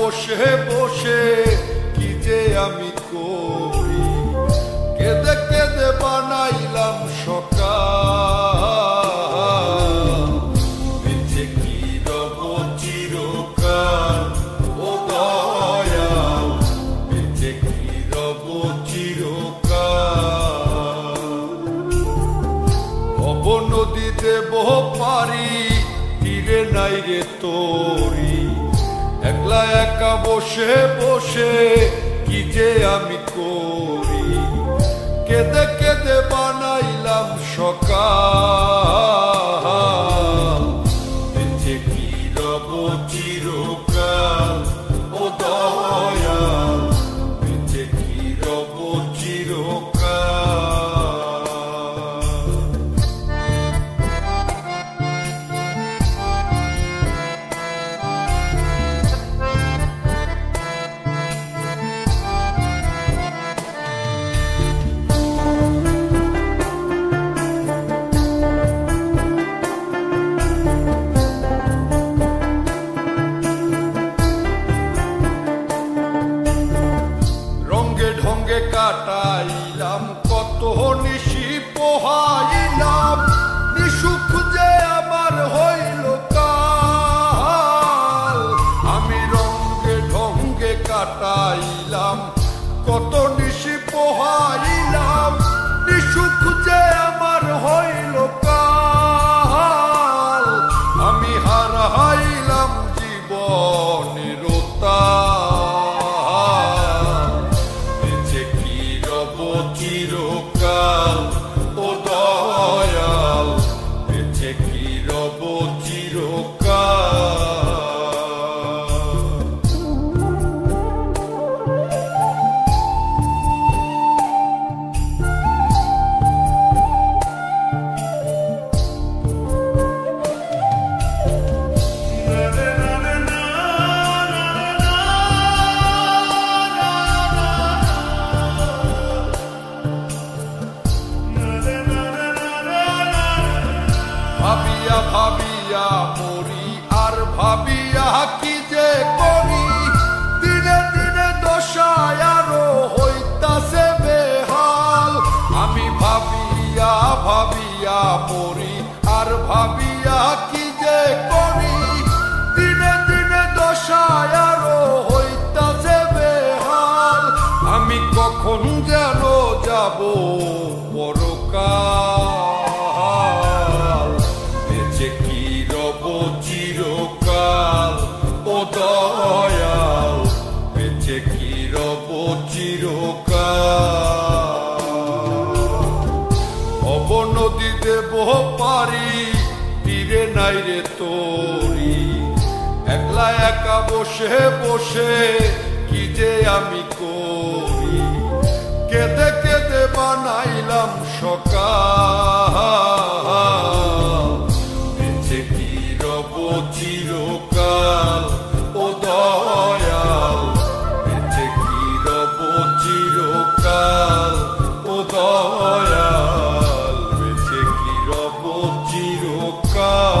বসে বসে কি যে আমি করি, কেঁদে কেঁদে বানাইলাম সকাল। বেঁচে কি রব চিরকাল ও দয়াল, বেঁচে কি রব চিরকাল। ভব নদী দেব পারি, তীরে নাই রে তোরি, একলা একা বসে বসে কি যে আমি করি, কেঁদে কেঁদে বানাইলাম সকাল। বেঁচে কি রব চিরকাল ও দয়াল, বেঁচে কি রব চিরকাল। কাটাইলাম কত নিশি পোহাইলাম, নিশুক যে আমার হইল কাল। আমি রঙ্গে ঢঙ্গে কাটাইলাম কত নিশি পোহাইলাম, নিশুক যে আমার হইল কাল। আমি হারাইলাম জীবনের চিরকাল ও দয়াল, বেঁচে কি রব চিরকাল। ভাবিয়া ভাবিয়া মরি আর ভাবিয়া কি যে করি, দিনে দিনে দশায় আরো হইতাছে বেহাল। আমি ভাবিয়া ভাবিয়া মরি আর ভাবিয়া কি যে করি, দিনে দিনে দশায় আরো হইতাছে বেহাল। আমি কখন যেন যাব পরকাল, বেঁচে কি রব চিরকাল ও দয়াল, বেঁচে কি রব চিরকাল। ভব নদী দেব পারি, তীরে নাই রে তোরি, একলা একা বসে বসে কি যে আমি করি, কেঁদে কেঁদে বানাইলাম সকাল। বেঁচে কি রব চিরকাল ও দয়াল, বেঁচে কি রব চিরকাল ও দয়াল, বেঁচে কি রব চিরকাল।